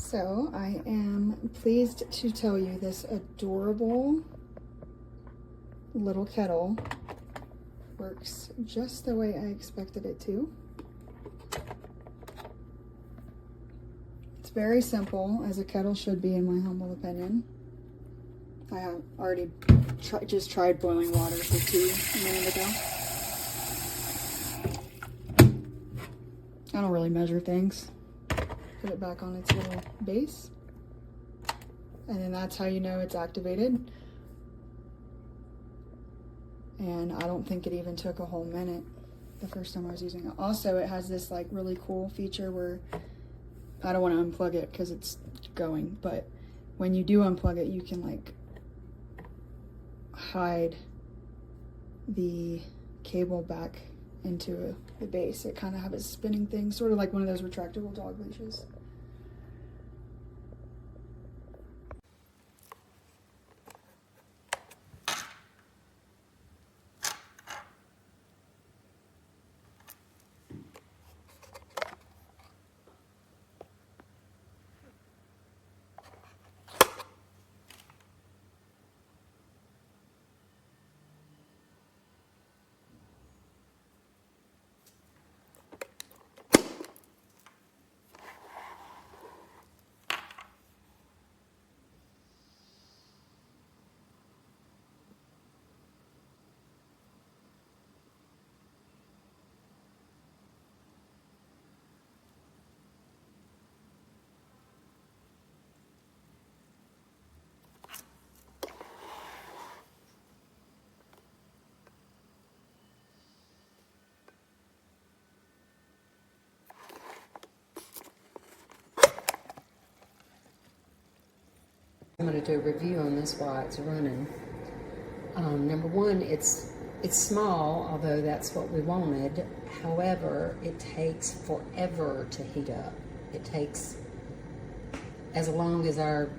So I am pleased to tell you this adorable little kettle works just the way I expected it to. It's very simple, as a kettle should be in my humble opinion. I have already just tried boiling water for tea a minute ago. I don't really measure things. Put it back on its little base. And then that's how you know it's activated. And I don't think it even took a whole minute the first time I was using it. Also, it has this like really cool feature where I don't want to unplug it because it's going, but when you do unplug it, you can like hide the cable back into the base. It kind of has a spinning thing, sort of like one of those retractable dog leashes. I'm going to do a review on this while it's running. Number one, it's small, although that's what we wanted. However, it takes forever to heat up. It takes as long as our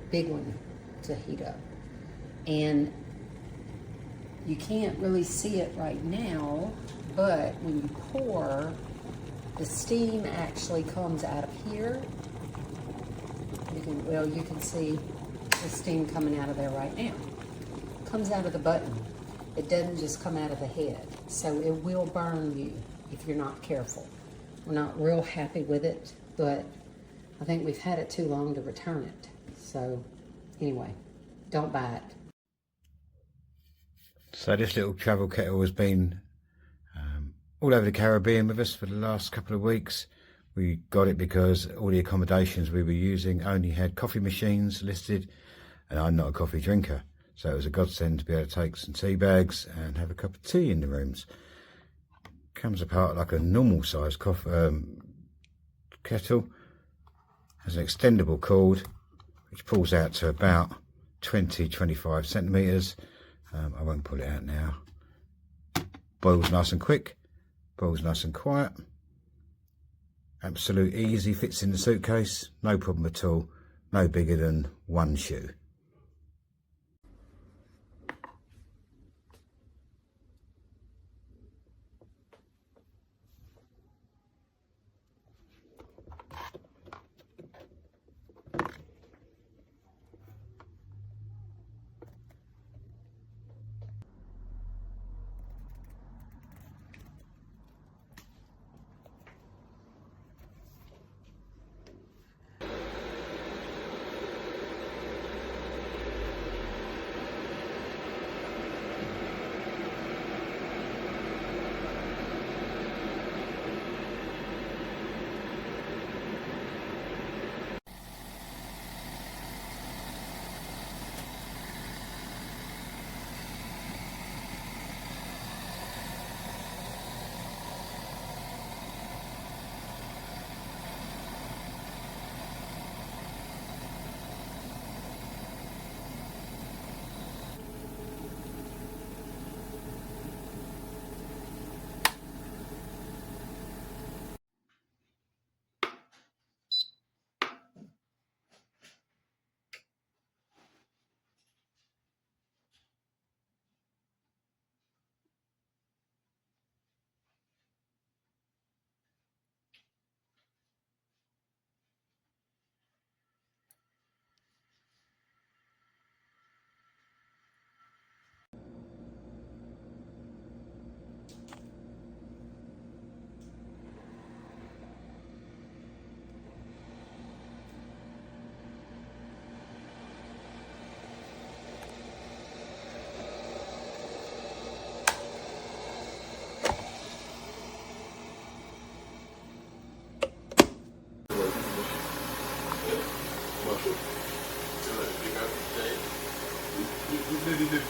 big one to heat up. And you can't really see it right now, but when you pour, the steam actually comes out of here. You can see the steam coming out of there right now. It comes out of the button. It doesn't just come out of the head. So it will burn you if you're not careful. We're not real happy with it, but I think we've had it too long to return it. So anyway, don't buy it. So this little travel kettle has been all over the Caribbean with us for the last couple of weeks. We got it because all the accommodations we were using only had coffee machines listed, and I'm not a coffee drinker, so it was a godsend to be able to take some tea bags and have a cup of tea in the rooms. Comes apart like a normal size kettle. Has an extendable cord which pulls out to about 20-25 centimetres. I won't pull it out now. Boils nice and quick, boils nice and quiet. Absolute easy, fits in the suitcase, no problem at all, no bigger than one shoe.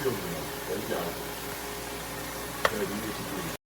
children. There you go. 30 years ago.